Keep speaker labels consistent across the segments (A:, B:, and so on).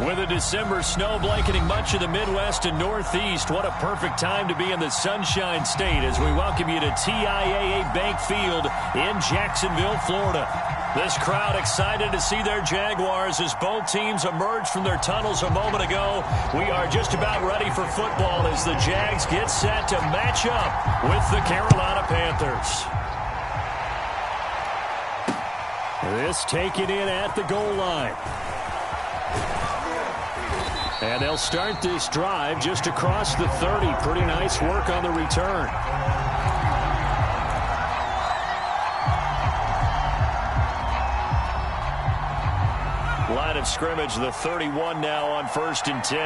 A: With a December snow blanketing much of the Midwest and Northeast, what a perfect time to be in the Sunshine State as we welcome you to TIAA Bank Field in Jacksonville, Florida. This crowd excited to see their Jaguars as both teams emerged from their tunnels a moment ago. We are just about ready for football as the Jags get set to match up with the Carolina Panthers. This taken in at the goal line. And they'll start this drive just across the 30. Pretty nice work on the return. Line of scrimmage, the 31 now on 1st and 10.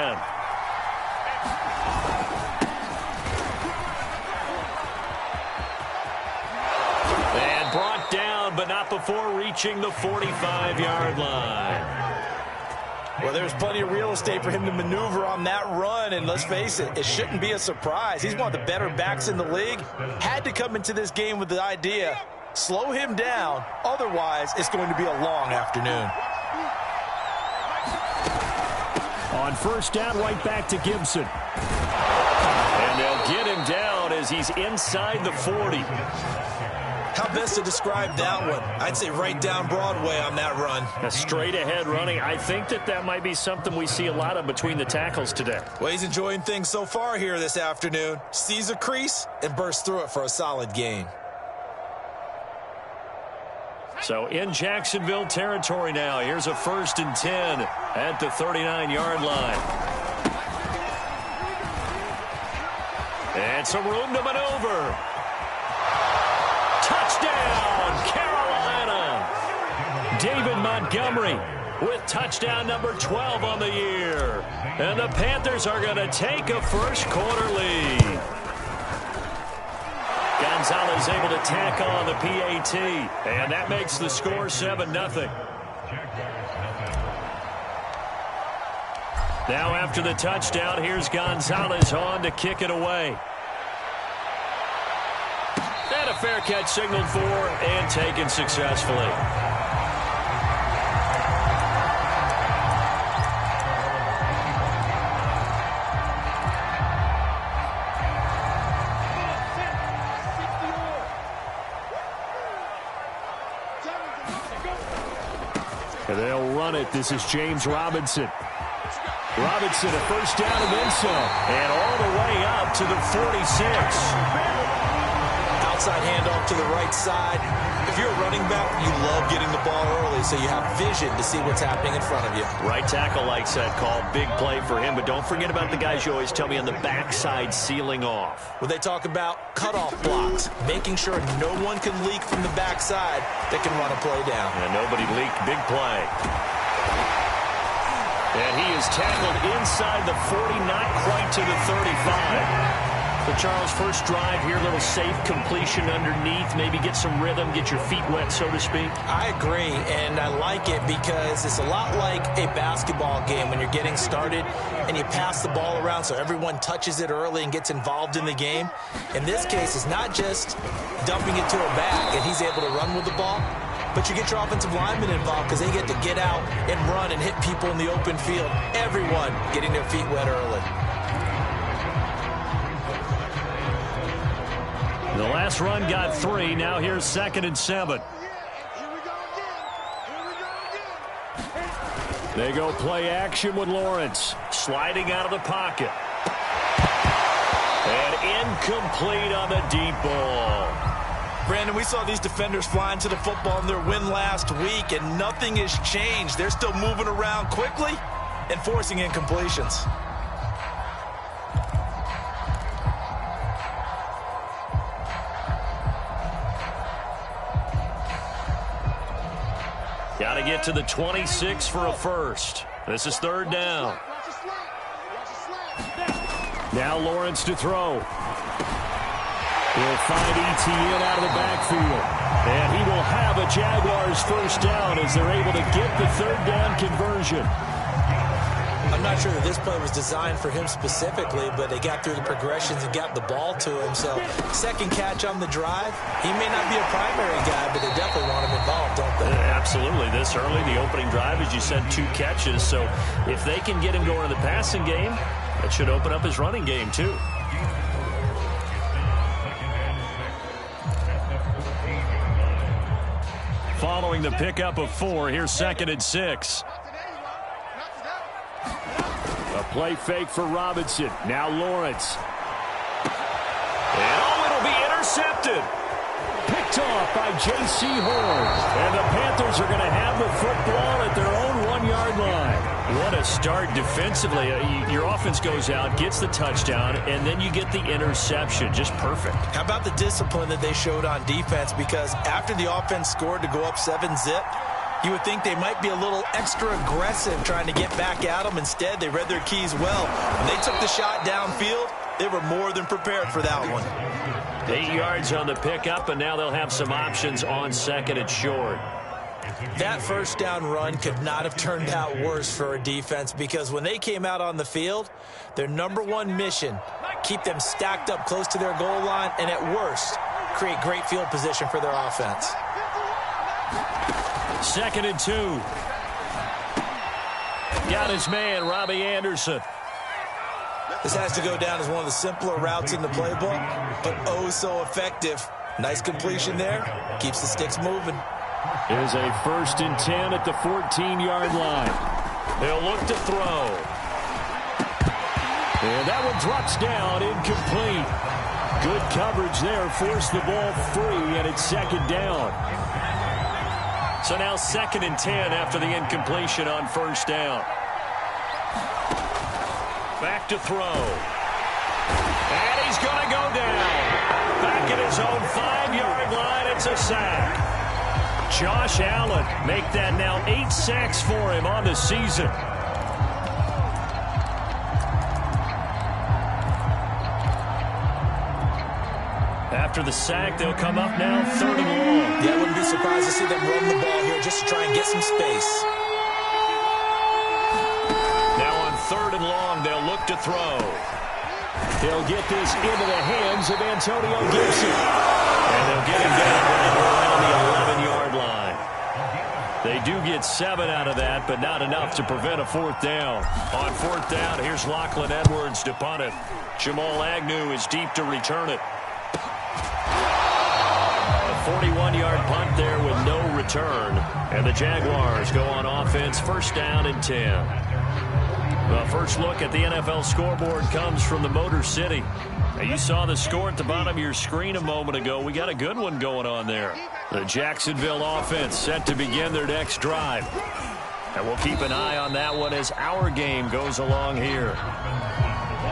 A: And brought down, but not before reaching the 45-yard line.
B: Well, there's plenty of real estate for him to maneuver on that run, and let's face it, it shouldn't be a surprise. He's one of the better backs in the league. Had to come into this game with the idea, slow him down, otherwise it's going to be a long afternoon.
A: On 1st down, right back to Gibson. And they'll get him down as he's inside the 40.
B: How best to describe that one? I'd say right down Broadway on that run.
A: A straight-ahead running. I think that might be something we see a lot of between the tackles today.
B: Well, he's enjoying things so far here this afternoon. Sees a crease and bursts through it for a solid gain.
A: So in Jacksonville territory now. Here's a 1st and 10 at the 39-yard line. And some room to maneuver. Touchdown, Carolina! David Montgomery with touchdown number 12 on the year. And the Panthers are going to take a first-quarter lead. Gonzalez able to tack on the PAT, and that makes the score 7-0. Now after the touchdown, here's Gonzalez on to kick it away. And a fair catch signaled for and taken successfully. And they'll run it. This is James Robinson. Robinson, a 1st down and then some. And all the way up to the 46.
B: Outside handoff to the right side. If you're a running back, you love getting the ball early so you have vision to see what's happening in front of you.
A: Right tackle likes that call. Big play for him, but don't forget about the guys you always tell me on the backside sealing off.
B: When they talk about cutoff blocks, making sure no one can leak from the backside that can run a play down.
A: And nobody leaked. Big play. And he is tackled inside the 40, not quite to the 35. So, Charles, first drive here, a little safe completion underneath. Maybe get some rhythm, get your feet wet, so to speak.
B: I agree, and I like it because it's a lot like a basketball game when you're getting started and you pass the ball around so everyone touches it early and gets involved in the game. In this case, it's not just dumping it to a back and he's able to run with the ball, but you get your offensive linemen involved because they get to get out and run and hit people in the open field. Everyone getting their feet wet early.
A: The last run got 3. Now here's 2nd and 7. They go play action with Lawrence. Sliding out of the pocket. And incomplete on the deep ball.
B: Brandon, we saw these defenders flying to the football in their win last week, and nothing has changed. They're still moving around quickly and forcing incompletions.
A: Got to get to the 26 for a first. This is 3rd down. Now Lawrence to throw. He'll find ETN out of the backfield. And he will have a Jaguars first down as they're able to get the 3rd down conversion.
B: I'm not sure that this play was designed for him specifically, but they got through the progressions and got the ball to him. So second catch on the drive. He may not be a primary guy, but they definitely want him involved, don't they?
A: Absolutely. This early, the opening drive, as you said, 2 catches. So if they can get him going in the passing game, that should open up his running game too. Following the pickup of 4, here's 2nd and 6. A play fake for Robinson. Now Lawrence. And it'll be intercepted. Picked off by J.C. Horn. And the Panthers are going to have the football at their own 1-yard line. What a start defensively. Your offense goes out, gets the touchdown, and then you get the interception. Just perfect. How
B: about the discipline that they showed on defense? Because after the offense scored to go up 7-zip, you would think they might be a little extra aggressive trying to get back at them. Instead, they read their keys well. When they took the shot downfield, they were more than prepared for that one.
A: 8 yards on the pickup, and now they'll have some options on 2nd and short.
B: That first down run could not have turned out worse for a defense, because when they came out on the field, their #1 mission, keep them stacked up close to their goal line, and at worst, create great field position for their offense.
A: 2nd and 2. Got his man, Robbie Anderson.
B: This has to go down as one of the simpler routes in the playbook, but oh so effective. Nice completion there. Keeps the sticks moving.
A: Here's a 1st and 10 at the 14-yard line. They'll look to throw. And that one drops down, incomplete. Good coverage there, forced the ball free, and it's 2nd down. So now 2nd and 10 after the incompletion on 1st down. Back to throw. And he's going to go down. Back at his own 5-yard line, it's a sack. Josh Allen make that now 8 sacks for him on the season. After the sack, they'll come up now 3rd and long.
B: Yeah, I wouldn't be surprised to see them run the ball here just to try and get some space.
A: Now on 3rd and long, they'll look to throw. They'll get this into the hands of Antonio Gibson. And they'll get him down right around the 11-yard line. They do get 7 out of that, but not enough to prevent a 4th down. On 4th down, here's Lachlan Edwards to punt it. Jamal Agnew is deep to return it. A 41-yard punt there with no return. And the Jaguars go on offense, 1st down and 10. The first look at the NFL scoreboard comes from the Motor City. Now, you saw the score at the bottom of your screen a moment ago. We got a good one going on there. The Jacksonville offense set to begin their next drive. And we'll keep an eye on that one as our game goes along here.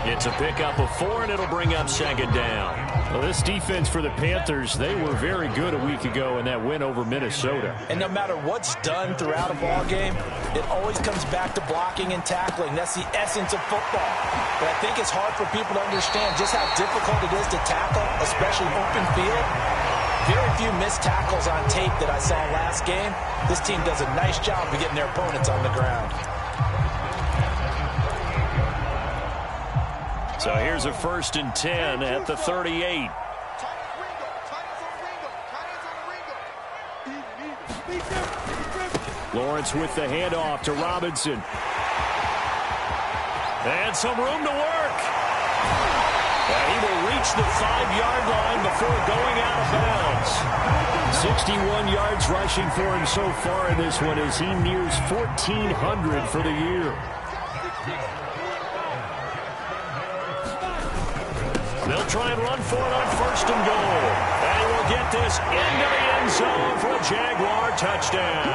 A: It's a pickup of 4, and it'll bring up 2nd down. Well, this defense for the Panthers, they were very good a week ago in that win over Minnesota.
B: And no matter what's done throughout a ball game, it always comes back to blocking and tackling. That's the essence of football. But I think it's hard for people to understand just how difficult it is to tackle, especially open field. Very few missed tackles on tape that I saw last game. This team does a nice job of getting their opponents on the ground.
A: So here's a 1st and 10 at the 38. Lawrence with the handoff to Robinson. And some room to work. And he will reach the 5-yard line before going out of bounds. 61 yards rushing for him so far in this one as he nears 1,400 for the year. They'll try and run for it on 1st and goal. And he will get this into the end zone for a Jaguar touchdown.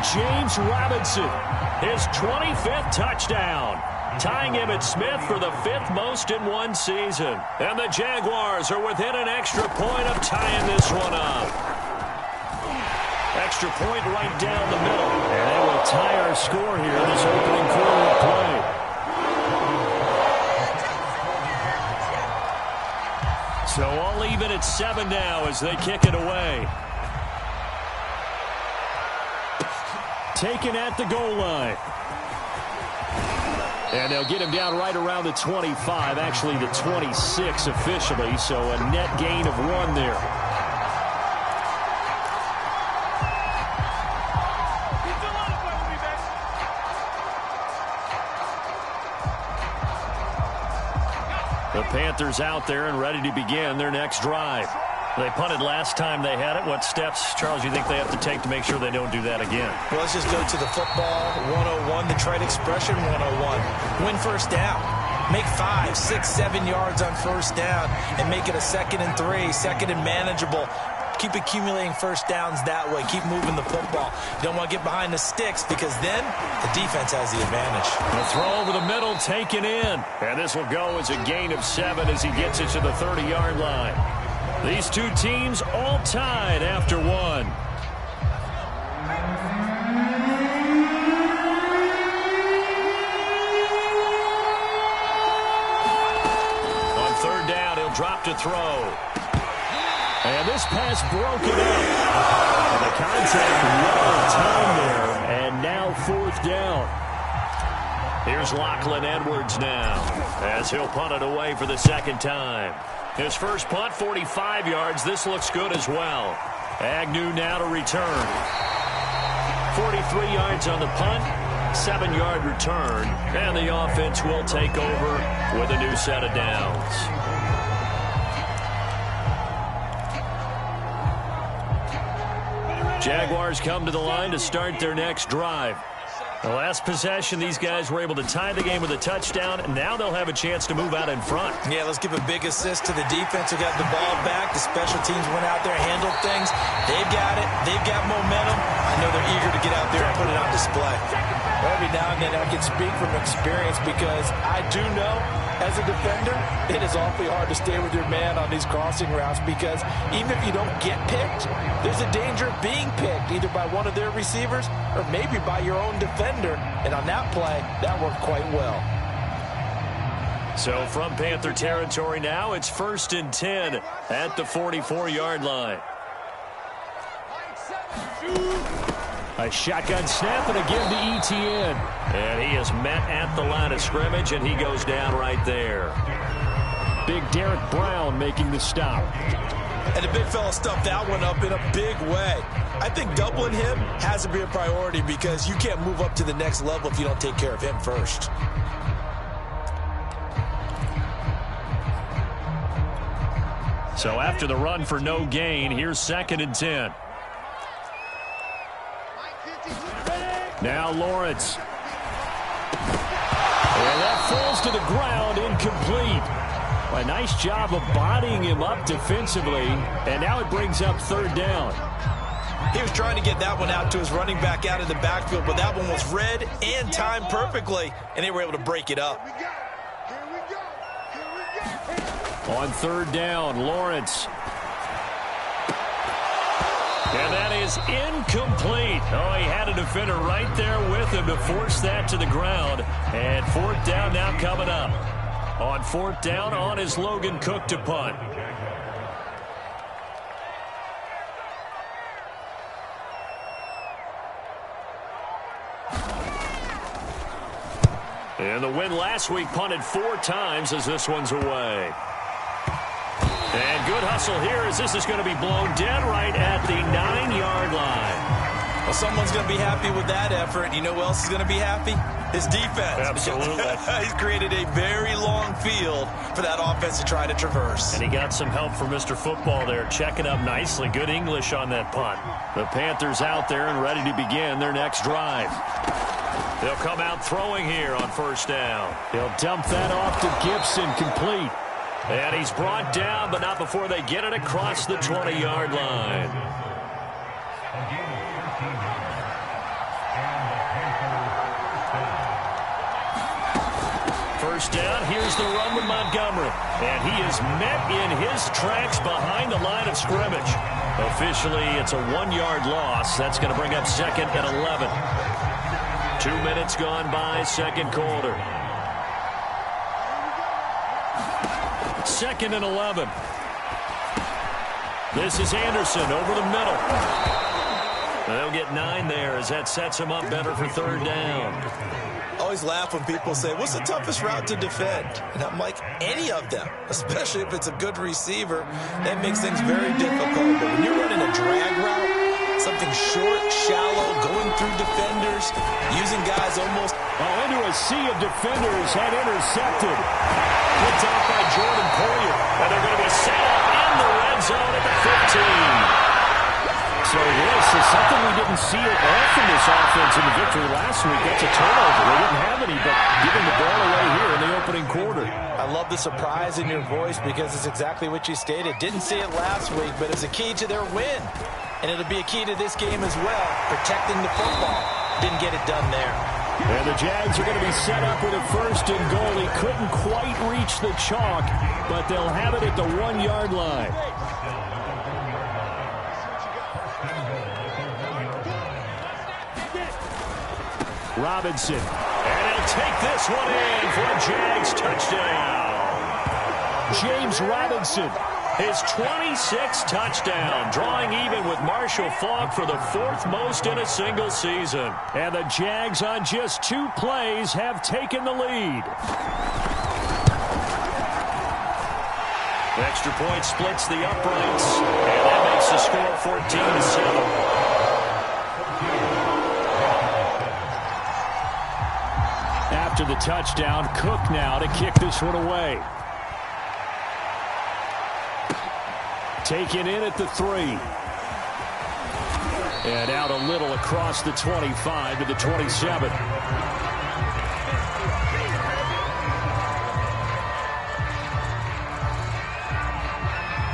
A: James Robinson, his 25th touchdown, tying him at Smith for the 5th most in one season. And the Jaguars are within an extra point of tying this one up. Extra point right down the middle. And they will tie our score here in this opening quarter of play. So all even at 7 now as they kick it away. Taken at the goal line. And they'll get him down right around the 25, actually the 26 officially, so a net gain of 1 there. The Panthers out there and ready to begin their next drive. They punted last time they had it. What steps, Charles, you think they have to take to make sure they don't do that again?
B: Well, let's just go to the football 101, the trade expression 101. Win first down. Make 5, 6, 7 yards on first down and make it a 2nd and 3, 2nd and manageable. Keep accumulating first downs that way. Keep moving the football. You don't want to get behind the sticks because then the defense has the advantage.
A: The throw over the middle taken in. And this will go as a gain of 7 as he gets it to the 30-yard line. These two teams all tied after 1. On 3rd down, he'll drop to throw. And this pass broken up. And the contact well timed there. And now 4th down. Here's Lachlan Edwards now as he'll punt it away for the 2nd time. His first punt, 45 yards. This looks good as well. Agnew now to return. 43 yards on the punt, 7-yard return. And the offense will take over with a new set of downs. Jaguars come to the line to start their next drive. The last possession, these guys were able to tie the game with a touchdown, and now they'll have a chance to move out in front.
B: Yeah, let's give a big assist to the defense who got the ball back. The special teams went out there, handled things. They've got it. They've got momentum. I know they're eager to get out there and put it on display.
C: Every now and then I can speak from experience because I do know as a defender, it is awfully hard to stay with your man on these crossing routes because even if you don't get picked, there's a danger of being picked either by one of their receivers or maybe by your own defender. And on that play, that worked quite well.
A: So from Panther territory now, it's 1st and 10 at the 44-yard line. A shotgun snap and a give to Etienne. And he is met at the line of scrimmage, and he goes down right there. Big Derek Brown making the stop.
B: And the big fella stuffed that one up in a big way. I think doubling him has to be a priority because you can't move up to the next level if you don't take care of him first.
A: So after the run for no gain, here's 2nd and 10. Now Lawrence. And that falls to the ground, incomplete. A nice job of bodying him up defensively, and now it brings up 3rd down.
B: He was trying to get that one out to his running back out of the backfield, but that one was read and timed perfectly, and they were able to break it up.
A: On 3rd down, Lawrence. And that is incomplete. Oh, he had a defender right there with him to force that to the ground. And 4th down now coming up. On 4th down, on is Logan Cook to punt. And the win last week punted 4 times as this one's away. And good hustle here as this is going to be blown dead right at the 9-yard line.
B: Well, someone's going to be happy with that effort. You know who else is going to be happy? His defense.
A: Absolutely.
B: He's created a very long field for that offense to try to traverse.
A: And he got some help from Mr. Football there, checking up nicely. Good English on that punt. The Panthers out there and ready to begin their next drive. They'll come out throwing here on 1st down. He'll dump that off to Gibson, complete. And he's brought down, but not before they get it across the 20-yard line. First down, here's the run with Montgomery. And he is met in his tracks behind the line of scrimmage. Officially, it's a 1-yard loss. That's going to bring up 2nd and 11. 2 minutes gone by, 2nd quarter. 2nd and 11. This is Anderson over the middle. They'll get 9 there as that sets him up better for 3rd down.
B: Oh, always laugh when people say, what's the toughest route to defend? And I'm like, any of them, especially if it's a good receiver. That makes things very difficult. But when you're running a drag route, something short, shallow, going through defenders, using guys almost
A: into a sea of defenders and intercepted. Picked off by Jordan Poyer. And they're going to be set up in the red zone at the 15. So this is something we didn't see at all from this offense in the victory last week. That's a turnover. They didn't have any, but giving the ball away here in the opening quarter.
C: I love the surprise in your voice because it's exactly what you stated. Didn't see it last week, but it's a key to their win. And it'll be a key to this game as well, protecting the football. Didn't get it done there.
A: And the Jags are going to be set up with a first and goal. He couldn't quite reach the chalk, but they'll have it at the 1-yard line. Robinson, and he'll take this one in for a Jags touchdown. James Robinson, his 26th touchdown, drawing even with Marshall Faulk for the 4th most in a single season. And the Jags on just 2 plays have taken the lead. Extra point splits the uprights, and that makes the score 14-7. After the touchdown, Cook now to kick this one away. Taken in at the 3. And out a little across the 25 to the 27.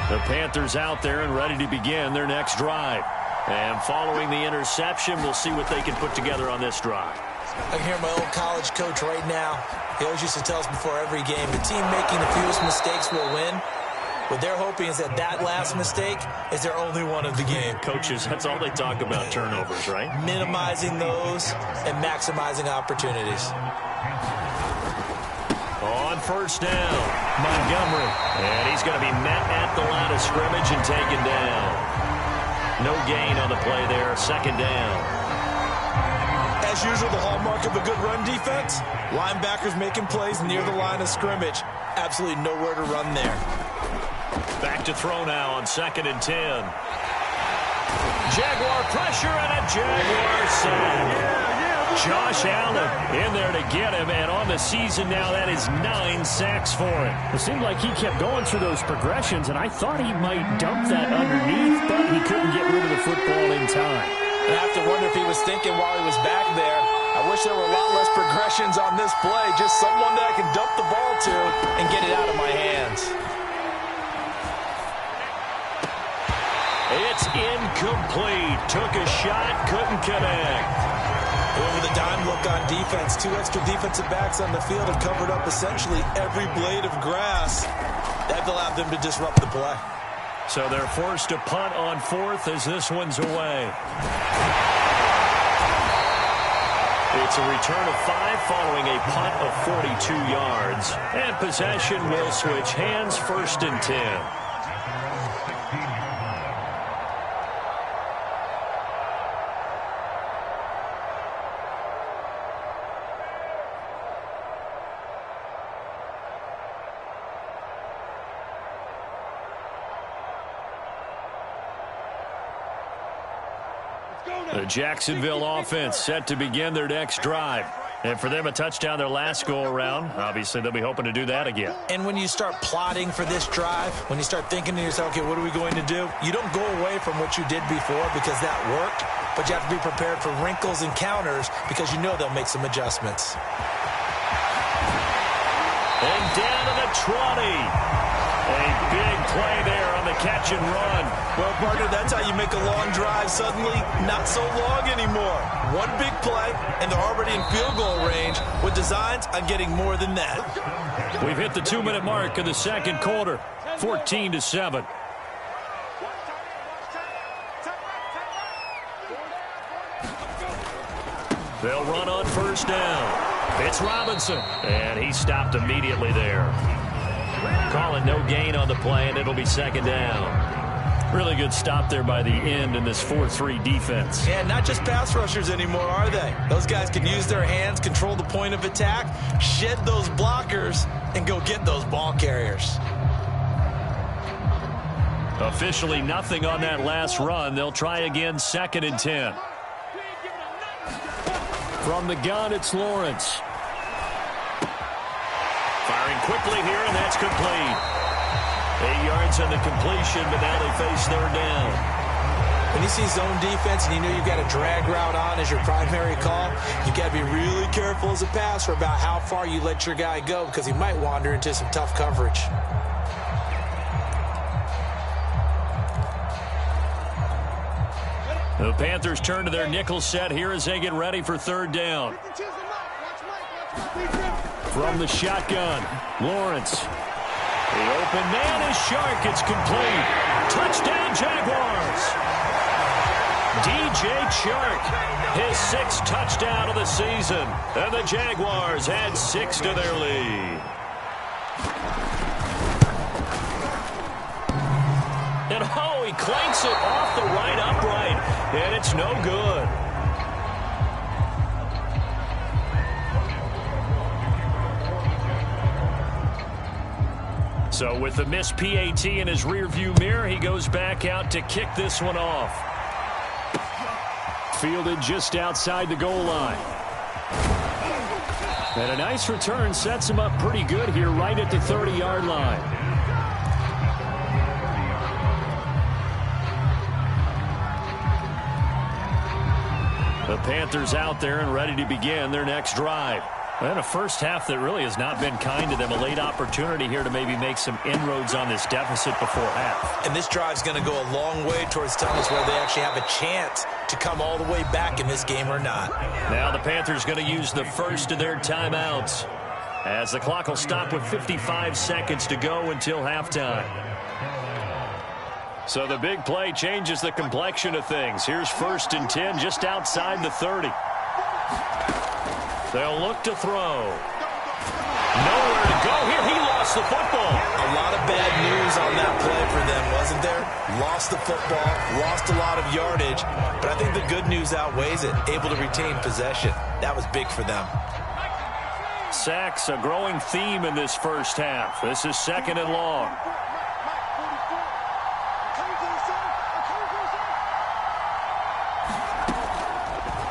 A: The Panthers out there and ready to begin their next drive. And following the interception, we'll see what they can put together on this drive.
B: I can hear my old college coach right now. He always used to tell us before every game, the team making the fewest mistakes will win. What they're hoping is that that last mistake is their only one of the game.
A: Coaches, that's all they talk about, turnovers, right?
B: Minimizing those and maximizing opportunities.
A: On first down, Montgomery. And he's going to be met at the line of scrimmage and taken down. No gain on the play there, second down.
B: As usual, the hallmark of a good run defense, linebackers making plays near the line of scrimmage. Absolutely nowhere to run there.
A: Back to throw now on 2nd and 10. Jaguar pressure and a Jaguar sack. Josh Allen in there to get him, and on the season now, that is 9 sacks for him. It seemed like he kept going through those progressions, and I thought he might dump that underneath, but he couldn't get rid of the football in time.
C: I have to wonder if he was thinking while he was back there, I wish there were a lot less progressions on this play. Just someone that I can dump the ball to and get it out of my hands.
A: It's incomplete. Took a shot, couldn't connect.
B: Over the dime look on defense. 2 extra defensive backs on the field have covered up essentially every blade of grass. That allowed them to disrupt the play.
A: So they're forced to punt on 4th as this one's away. It's a return of 5 following a punt of 42 yards. And possession will switch hands, 1st and 10. The Jacksonville offense set to begin their next drive. And for them, a touchdown their last go-around. Obviously, they'll be hoping to do that again.
B: And when you start plotting for this drive, when you start thinking to yourself, okay, what are we going to do? You don't go away from what you did before because that worked, but you have to be prepared for wrinkles and counters because you know they'll make some adjustments.
A: And down to the 20. A big play there on the catch and run.
B: Well, partner, that's how you make a long drive suddenly not so long anymore. One big play, and they're already in field goal range with designs on getting more than that.
A: We've hit the 2-minute mark of the second quarter, 14-7. They'll run on first down. It's Robinson, and he stopped immediately there. Calling no gain on the play, and it'll be second down. Really good stop there by the end in this 4-3 defense.
B: Yeah, not just pass rushers anymore, are they? Those guys can use their hands, control the point of attack, shed those blockers, and go get those ball carriers.
A: Officially nothing on that last run. They'll try again, 2nd and 10. From the gun, it's Lawrence. Firing quickly here, and that's complete. 8 yards on the completion, but now they face 3rd down.
B: When you see zone defense and you know you've got a drag route on as your primary call, you've got to be really careful as a passer about how far you let your guy go because he might wander into some tough coverage.
A: The Panthers turn to their nickel set here as they get ready for 3rd down. From the shotgun, Lawrence. The open man is Shark. It's complete. Touchdown, Jaguars. DJ Shark, his 6th touchdown of the season. And the Jaguars add 6 to their lead. And oh, he clanks it off the right upright. And it's no good. So with the missed PAT in his rearview mirror, he goes back out to kick this one off. Fielded just outside the goal line. And a nice return sets him up pretty good here right at the 30-yard line. The Panthers out there and ready to begin their next drive. And a first half that really has not been kind to them. A late opportunity here to maybe make some inroads on this deficit before half.
B: And this drive's going to go a long way towards telling us whether they actually have a chance to come all the way back in this game or not.
A: Now the Panthers going to use the first of their timeouts as the clock will stop with 55 seconds to go until halftime. So the big play changes the complexion of things. Here's 1st and 10 just outside the 30. They'll look to throw. Nowhere to go here. He lost the football.
B: A lot of bad news on that play for them, wasn't there? Lost the football, lost a lot of yardage, but I think the good news outweighs it. Able to retain possession. That was big for them.
A: Sacks, a growing theme in this first half. This is 2nd and long.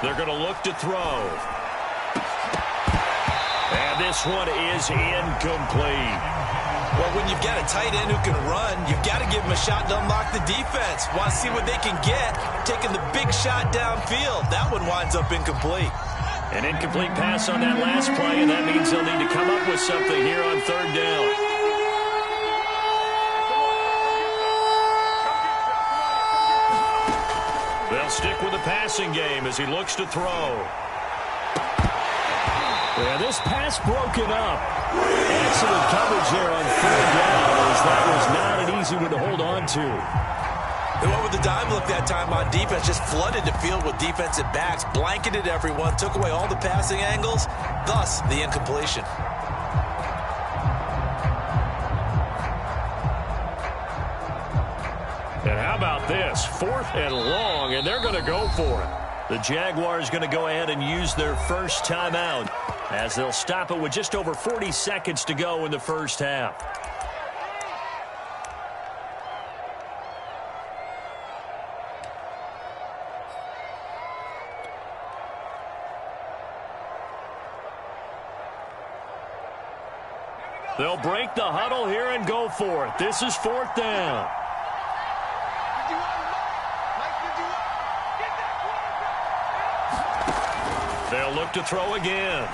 A: They're going to look to throw. And this one is incomplete.
B: Well, when you've got a tight end who can run, you've got to give him a shot to unlock the defense. Want to see what they can get, taking the big shot downfield. That one winds up incomplete.
A: An incomplete pass on that last play, and that means they'll need to come up with something here on 3rd down. They'll stick with the passing game as he looks to throw. Yeah, this pass broken up. Excellent coverage there on 3rd down, as that was not an easy one to hold on to.
B: They went with the dime look that time on defense, just flooded the field with defensive backs, blanketed everyone, took away all the passing angles, thus the incompletion.
A: And how about this? 4th and long, and they're going to go for it. The Jaguars going to go ahead and use their first timeout as they'll stop it with just over 40 seconds to go in the first half. They'll break the huddle here and go for it. This is 4th down. They'll look to throw again.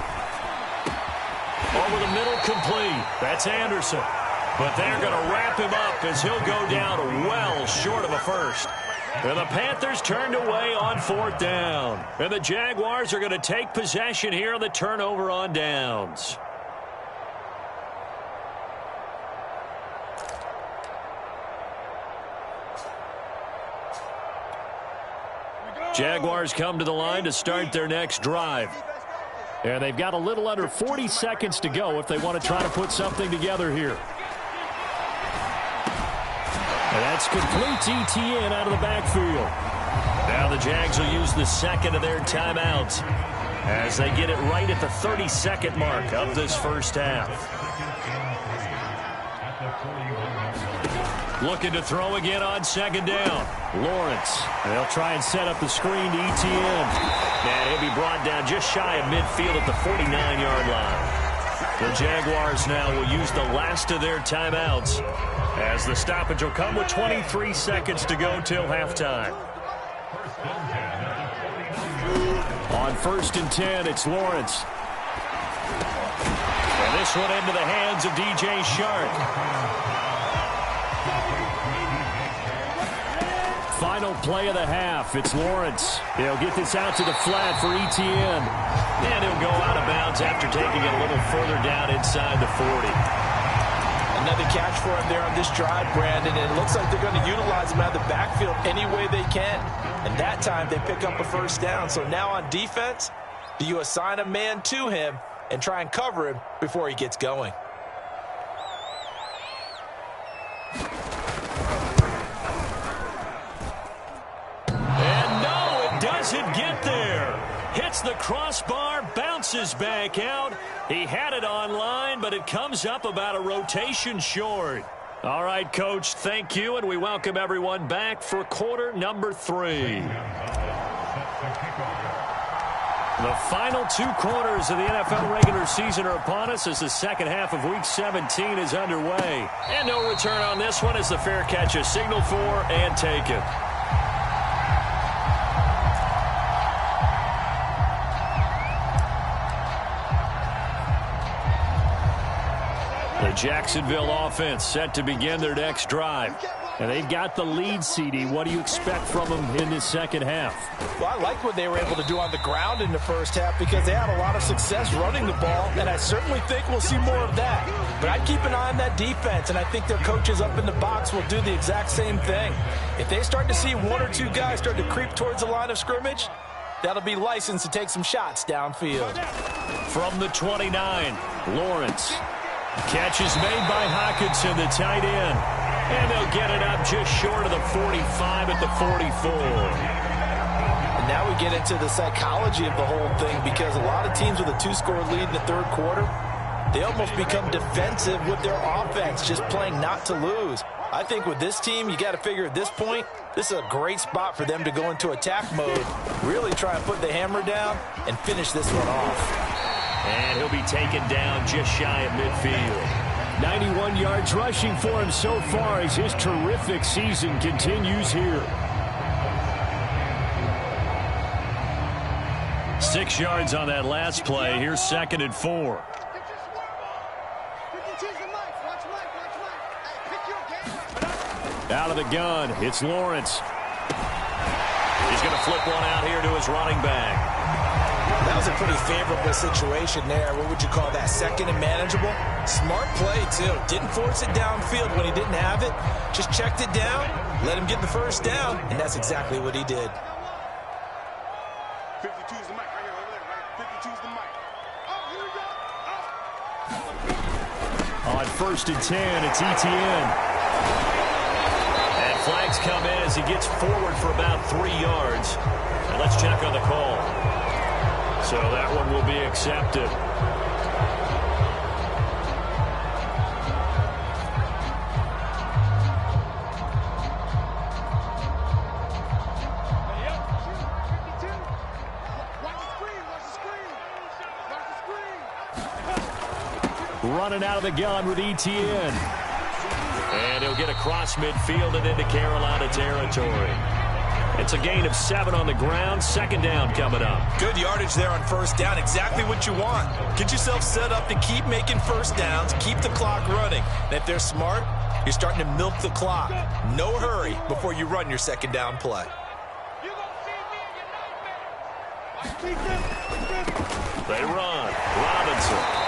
A: Over the middle, complete. That's Anderson. But they're going to wrap him up as he'll go down well short of a first. And the Panthers turned away on 4th down. And the Jaguars are going to take possession here on the turnover on downs. Jaguars come to the line to start their next drive. And they've got a little under 40 seconds to go if they want to try to put something together here. And That's complete ETN out of the backfield. Now the Jags will use the second of their timeouts as they get it right at the 30-second mark of this first half. Looking to throw again on second down. Lawrence. They'll try and set up the screen to ETN. And he'll be brought down just shy of midfield at the 49-yard line. The Jaguars now will use the last of their timeouts as the stoppage will come with 23 seconds to go till halftime. On 1st and 10, it's Lawrence. And this one into the hands of DJ Shark. Final play of the half. It's Lawrence. He'll get this out to the flat for ETN. And he'll go out of bounds after taking it a little further down inside the 40.
C: Another catch for him there on this drive, Brandon. And it looks like they're going to utilize him out of the backfield any way they can. And that time they pick up a first down. So now on defense, do you assign a man to him and try and cover him before he gets going?
A: Doesn't get there. Hits the crossbar, bounces back out. He had it on line, but it comes up about a rotation short. All right, Coach, thank you, and we welcome everyone back for quarter number 3. The final 2 quarters of the NFL regular season are upon us as the second half of Week 17 is underway. And no return on this one as the fair catch is signaled for and taken. The Jacksonville offense set to begin their next drive. And they've got the lead, CD. What do you expect from them in this second half?
C: Well, I like what they were able to do on the ground in the first half because they had a lot of success running the ball, and I certainly think we'll see more of that. But I'd keep an eye on that defense, and I think their coaches up in the box will do the exact same thing. If they start to see 1 or 2 guys start to creep towards the line of scrimmage, that'll be licensed to take some shots downfield.
A: From the 29, Lawrence. Catch is made by Hockenson, the tight end. And they'll get it up just short of the 45 at the 44.
C: And now we get into the psychology of the whole thing because a lot of teams with a 2-score lead in the third quarter, they almost become defensive with their offense, just playing not to lose. I think with this team, you got to figure at this point, this is a great spot for them to go into attack mode, really try and put the hammer down and finish this one off.
A: And he'll be taken down just shy of midfield. 91 yards rushing for him so far as his terrific season continues here. 6 yards on that last play. Here's 2nd and 4. Out of the gun, it's Lawrence. He's going to flip one out here to his running back.
B: That was a pretty favorable situation there. What would you call that? 2nd and manageable? Smart play, too. Didn't force it downfield when he didn't have it. Just checked it down, let him get the first down, and that's exactly what he did.
D: 52's the mic right here, over there, right? 52's the mic. Oh, here we go. Oh.
A: On 1st and 10, it's ETN. And flags come in as he gets forward for about 3 yards. And let's check on the call. So that one will be accepted. Running out of the gun with ETN. And he'll get across midfield and into Carolina territory. It's a gain of 7 on the ground. 2nd down coming up.
B: Good yardage there on 1st down. Exactly what you want. Get yourself set up to keep making 1st downs. Keep the clock running. And if they're smart, you're starting to milk the clock. No hurry before you run your 2nd down play.
A: They run. Robinson.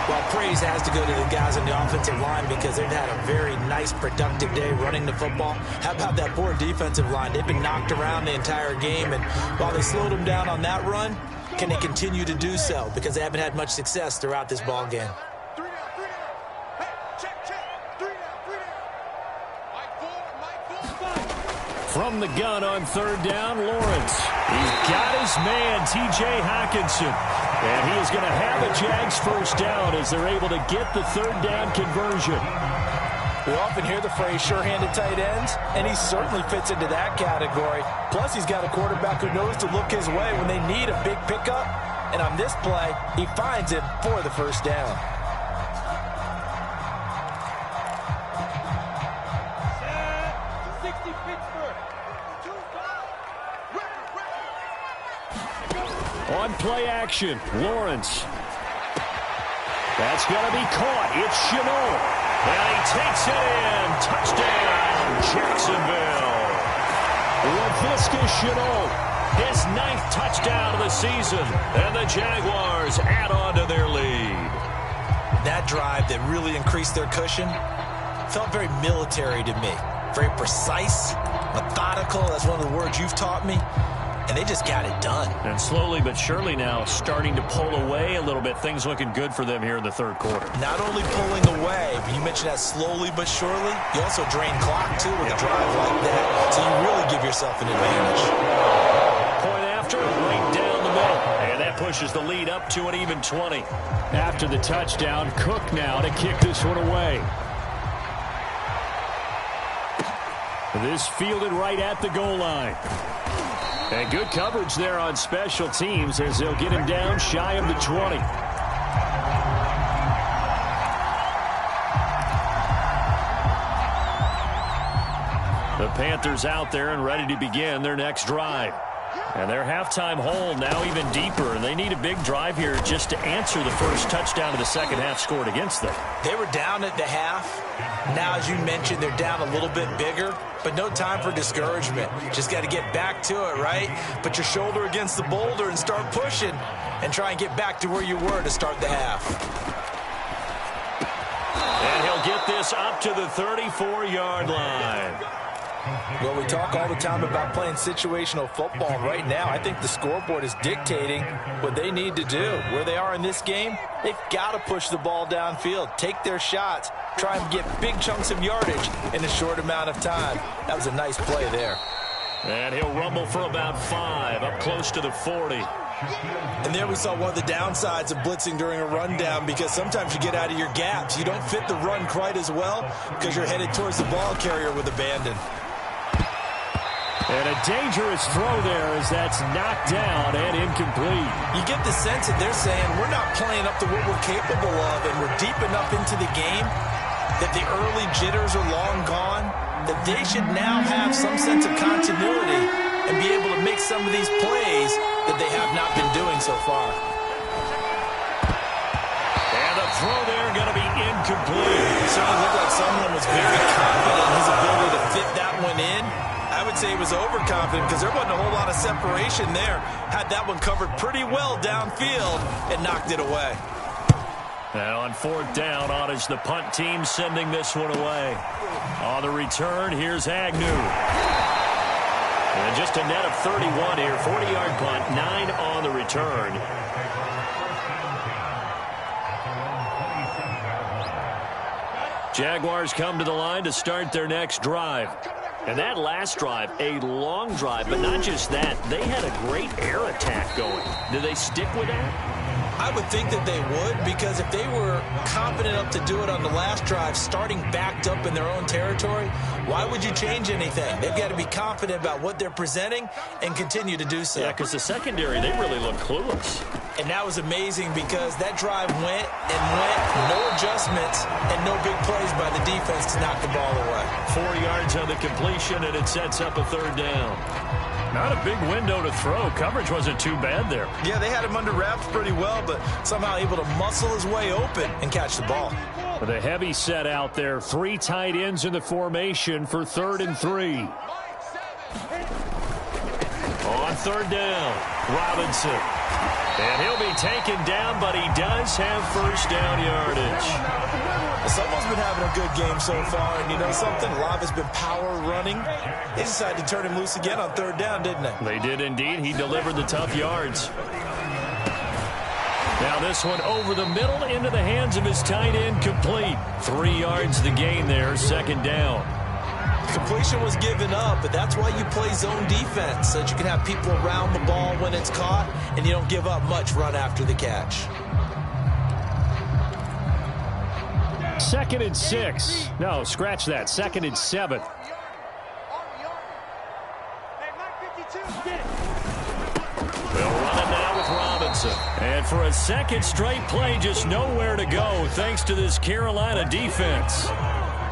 B: Well, praise has to go to the guys on the offensive line because they've had a very nice, productive day running the football. How about that poor defensive line? They've been knocked around the entire game, and while they slowed them down on that run, can they continue to do so? Because they haven't had much success throughout this ball game.
A: From the gun on third down, Lawrence. He's got his man, T.J. Hockenson. And he is going to have a Jags first down as they're able to get the third down conversion.
C: We often hear the phrase sure-handed tight ends, and he certainly fits into that category. Plus, he's got a quarterback who knows to look his way when they need a big pickup. And on this play, he finds him for the first down.
A: On play action, Lawrence. That's going to be caught. It's Shenault. And he takes it in. Touchdown, Jacksonville. Laviska Shenault, his 9th touchdown of the season. And the Jaguars add on to their lead.
B: That drive that really increased their cushion felt very military to me. Very precise, methodical. That's one of the words you've taught me. And they just got it done.
A: And slowly but surely now starting to pull away a little bit. Things looking good for them here in the third quarter.
B: Not only pulling away, but you mentioned that slowly but surely. You also drain clock, too, with a drive like that. So you really give yourself an advantage.
A: Point after, right down the middle. And that pushes the lead up to an even 20. After the touchdown, Cook now to kick this one away. This fielded right at the goal line. And good coverage there on special teams as they'll get him down shy of the 20. The Panthers out there and ready to begin their next drive. And their halftime hole now even deeper. And they need a big drive here just to answer the first touchdown of the second half scored against them.
B: They were down at the half. Now, as you mentioned, they're down a little bit bigger. But no time for discouragement. Just got to get back to it, right? Put your shoulder against the boulder and start pushing. And try and get back to where you were to start the half.
A: And he'll get this up to the 34-yard line.
C: Well, we talk all the time about playing situational football. Right now, I think the scoreboard is dictating what they need to do. Where they are in this game, they've got to push the ball downfield, take their shots, try and get big chunks of yardage in a short amount of time. That was a nice play there.
A: And he'll rumble for about 5, up close to the 40.
B: And there we saw one of the downsides of blitzing during a rundown, because sometimes you get out of your gaps. You don't fit the run quite as well because you're headed towards the ball carrier with abandon.
A: And a dangerous throw there as that's knocked down and incomplete.
B: You get the sense that they're saying we're not playing up to what we're capable of, and we're deep enough into the game that the early jitters are long gone, that they should now have some sense of continuity and be able to make some of these plays that they have not been doing so far.
A: And the throw there going to be incomplete.
B: It certainly looked like someone was very confident in his ability to fit that one in. I would say he was overconfident because there wasn't a whole lot of separation there. Had that one covered pretty well downfield and knocked it away.
A: And on fourth down, is the punt team sending this one away. On the return, here's Agnew. And just a net of 31 here. 40-yard punt, 9 on the return. Jaguars come to the line to start their next drive. And that last drive, a long drive, but not just that. They had a great air attack going. Do they stick with that?
B: I would think that they would, because if they were confident enough to do it on the last drive, starting backed up in their own territory, why would you change anything? They've got to be confident about what they're presenting and continue to do so.
A: Yeah, because the secondary, they really look clueless.
B: And that was amazing because that drive went and went, no adjustments, and no big plays by the defense to knock the ball away.
A: 4 yards on the completion, and it sets up a third down. Not a big window to throw. Coverage wasn't too bad there.
B: Yeah, they had him under wraps pretty well, but somehow able to muscle his way open and catch the ball.
A: With a heavy set out there, 3 tight ends in the formation for 3rd and 3. On third down, Robinson. And he'll be taken down, but he does have first down yardage.
B: Someone's been having a good game so far, and you know something? A lot of it's been power running. They decided to turn him loose again on third down, didn't they?
A: They did indeed. He delivered the tough yards. Now this one over the middle into the hands of his tight end, complete. 3 yards the gain there, second down.
B: Completion was given up, but that's why you play zone defense, so that you can have people around the ball when it's caught, and you don't give up much run after the catch.
A: 2nd and 6. No, scratch that. 2nd and 7. They'll run it now with Robinson. And for a second straight play, just nowhere to go thanks to this Carolina defense.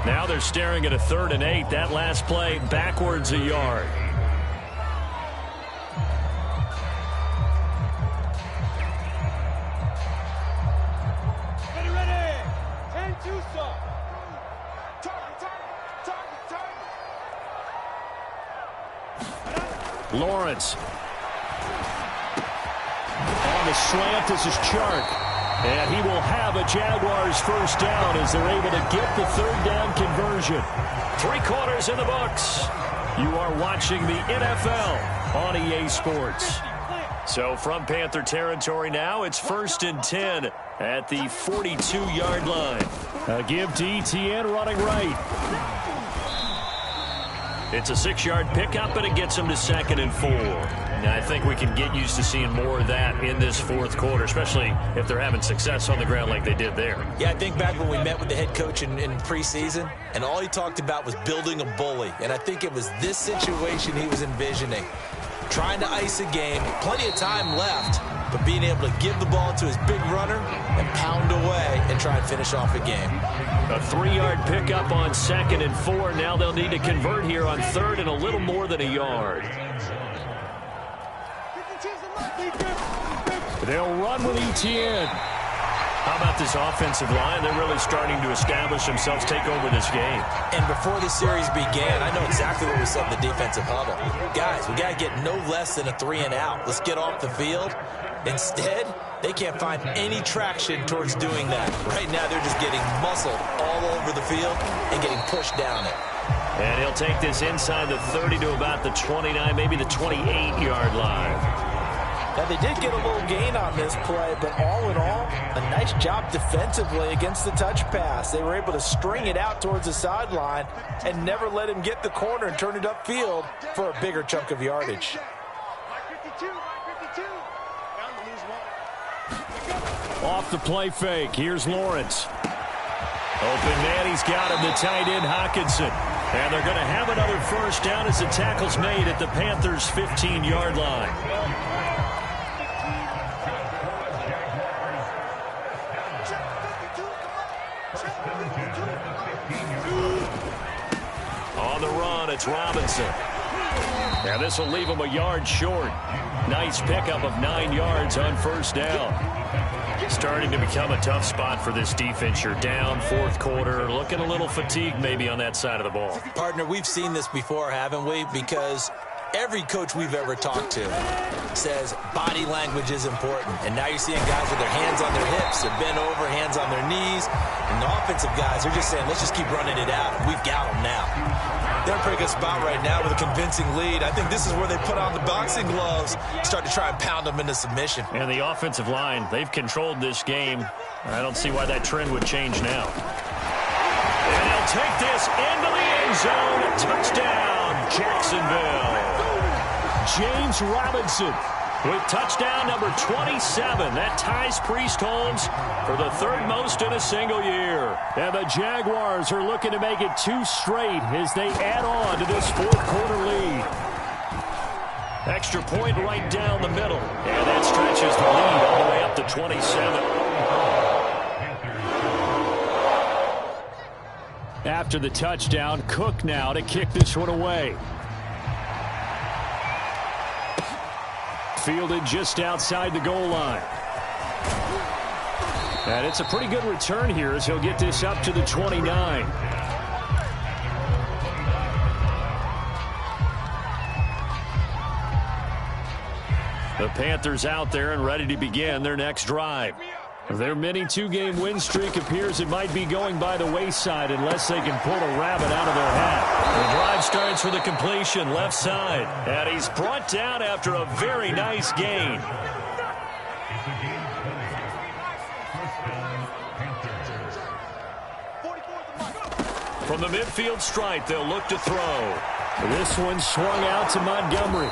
A: Now they're staring at a 3rd and 8. That last play backwards a yard. Lawrence. On the slant, this is Chark. And he will have a Jaguars first down as they're able to get the 3rd down conversion. 3 quarters in the books. You are watching the NFL on EA Sports. So from Panther territory now, it's 1st and 10 at the 42-yard line. A give to Etienne running right. It's a 6-yard pickup, and it gets them to 2nd and 4. Now, I think we can get used to seeing more of that in this 4th quarter, especially if they're having success on the ground like they did there. Yeah, I think back when we met with the head coach in preseason, and all he talked about was building a bully. And I think it was this situation he was envisioning. Trying to ice a game, plenty of time left, but being able to give the ball to his big runner and pound away and try and finish off a game. A 3-yard pickup on 2nd and 4. Now they'll need to convert here on 3rd and a little more than a yard. They'll run with Etienne. How about this offensive line? They're really starting to establish themselves, take over this game. And before the series began, I know exactly what we said in the defensive huddle. Guys, we got to get no less than a 3 and out. Let's get off the field. Instead, they can't find any traction towards doing that. Right now, they're just getting muscled all over the field and getting pushed down it. And he'll take this inside the 30 to about the 29, maybe the 28-yard line.
C: Now, they did get a little gain on this play, but all in all, a nice job defensively against the touch pass. They were able to string it out towards the sideline and never let him get the corner and turn it upfield for a bigger chunk of yardage.
A: Off the play fake. Here's Lawrence. Open man. He's got him, the tight end, Hockenson. And they're going to have another first down as the tackle's made at the Panthers' 15-yard line. On the run, it's Robinson. Now this will leave him a yard short. Nice pickup of 9 yards on first down. Starting to become a tough spot for this defense. You're down 4th quarter, looking a little fatigued maybe on that side of the ball.
B: Partner, we've seen this before, haven't we? Because every coach we've ever talked to says body language is important. And now you're seeing guys with their hands on their hips, they're bent over, hands on their knees. And the offensive guys are just saying, let's just keep running it out. We've got them now. They're in a pretty good spot right now with a convincing lead. I think this is where they put on the boxing gloves, start to try and pound them into submission.
A: And the offensive line, they've controlled this game. I don't see why that trend would change now. And they'll take this into the end zone. Touchdown, Jacksonville. James Robinson with touchdown number 27. That ties Priest Holmes for the 3rd most in a single year. And the Jaguars are looking to make it 2 straight as they add on to this 4th quarter lead. Extra point right down the middle. And that stretches the lead all the way up to 27. After the touchdown, Cook now to kick this one away. Fielded just outside the goal line. And it's a pretty good return here as he'll get this up to the 29. The Panthers out there and ready to begin their next drive. Their mini 2-game win streak appears it might be going by the wayside unless they can pull a rabbit out of their hat. The drive starts with a completion left side. And he's brought down after a very nice gain. From the midfield stripe, they'll look to throw. This one swung out to Montgomery.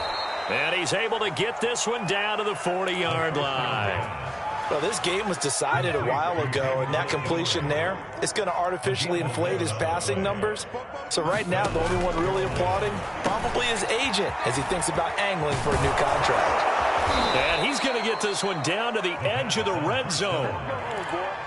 A: And he's able to get this one down to the 40-yard line.
C: Well, this game was decided a while ago, and that completion there is going to artificially inflate his passing numbers. So right now, the only one really applauding probably his agent as he thinks about angling for a new contract.
A: And he's going to get this one down to the edge of the red zone.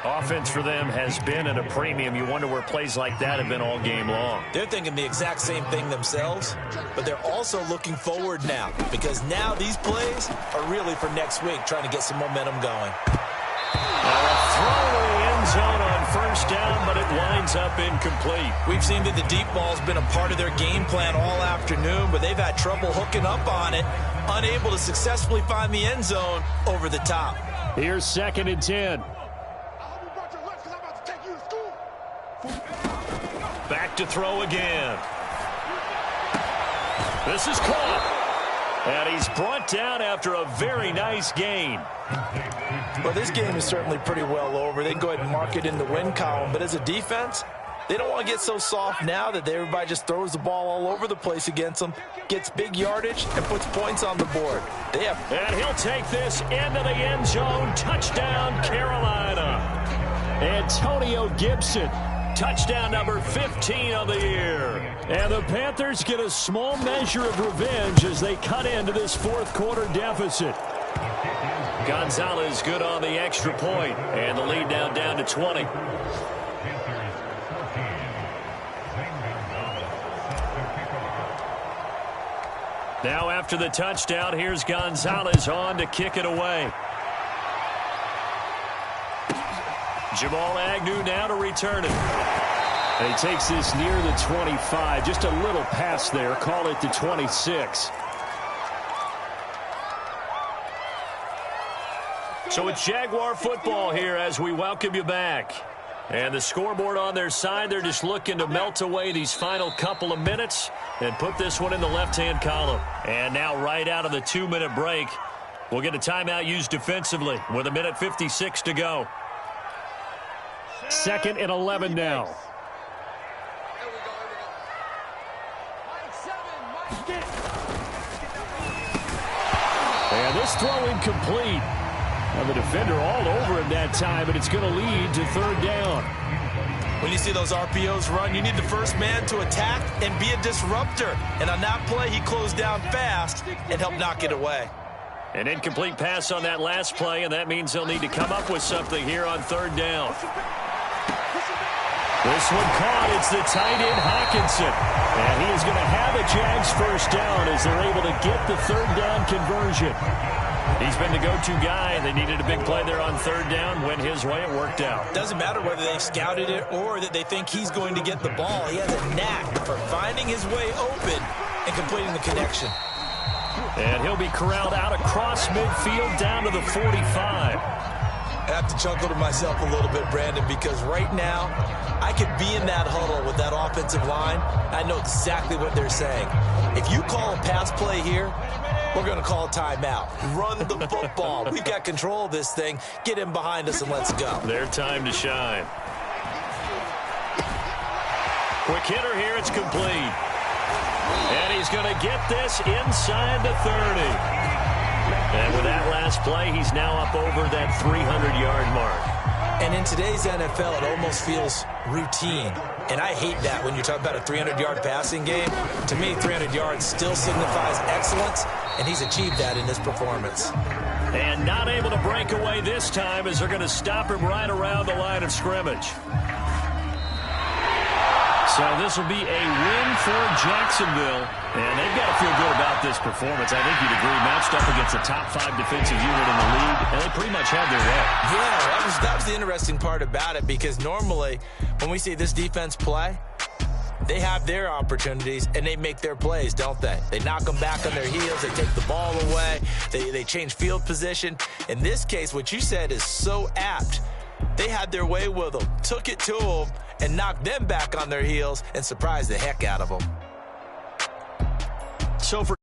A: Offense for them has been at a premium. You wonder where plays like that have been all game long.
B: They're thinking the exact same thing themselves, but they're also looking forward now because now these plays are really for next week, trying to get some momentum going.
A: A throw to the end zone on first down, but it winds up incomplete.
B: We've seen that the deep ball's been a part of their game plan all afternoon, but they've had trouble hooking up on it, unable to successfully find the end zone over the top.
A: Here's 2nd and 10. Back to throw again. This is caught. And he's brought down after a very nice gain.
C: Well, this game is certainly pretty well over. They can go ahead and mark it in the win column. But as a defense, they don't want to get so soft now that everybody just throws the ball all over the place against them, gets big yardage, and puts points on the board.
A: And he'll take this into the end zone. Touchdown, Carolina. Antonio Gibson. Touchdown number 15 on the year. And the Panthers get a small measure of revenge as they cut into this fourth quarter deficit. Gonzalez good on the extra point, and the lead now down to 20. Now after the touchdown, here's Gonzalez on to kick it away. Jamal Agnew now to return it. And he takes this near the 25. Just a little pass there. Call it the 26. So it's Jaguar football here as we welcome you back. And the scoreboard on their side, they're just looking to melt away these final couple of minutes and put this one in the left-hand column. And now right out of the 2-minute break, we'll get a timeout used defensively with 1:56 to go. 2nd and 11 now. And this throw incomplete. And the defender all over him that time, but it's going to lead to 3rd down.
B: When you see those RPOs run, you need the first man to attack and be a disruptor. And on that play, he closed down fast and helped knock it away.
A: An incomplete pass on that last play, and that means they'll need to come up with something here on 3rd down. This one caught. It's the tight end, Hawkinson. And he is going to have a Jags first down as they're able to get the 3rd down conversion. He's been the go-to guy. They needed a big play there on 3rd down. Went his way. It worked out.
B: Doesn't matter whether they scouted it or that they think he's going to get the ball. He has a knack for finding his way open and completing the connection.
A: And he'll be corralled out across midfield down to the 45.
B: I have to chuckle to myself a little bit, Brandon, because right now I could be in that huddle with that offensive line. I know exactly what they're saying. If you call a pass play here, we're going to call a timeout. Run the football. We've got control of this thing. Get him behind us and let's go.
A: Their time to shine. Quick hitter here. It's complete. And he's going to get this inside the 30. And with that last play, he's now up over that 300-yard mark.
B: And in today's NFL, it almost feels routine. And I hate that when you talk about a 300-yard passing game. To me, 300 yards still signifies excellence, and he's achieved that in this performance.
A: And not able to break away this time as they're going to stop him right around the line of scrimmage. So this will be a win for Jacksonville, and they've got to feel good about this performance. I think you'd agree, matched up against a top 5 defensive unit in the league, and they pretty much had their way.
B: Yeah, that was the interesting part about it, because normally when we see this defense play, they have their opportunities, and they make their plays, don't they? They knock them back on their heels. They take the ball away. They change field position. In this case, what you said is so apt. They had their way with them, took it to them, and knocked them back on their heels and surprised the heck out of them.
A: So for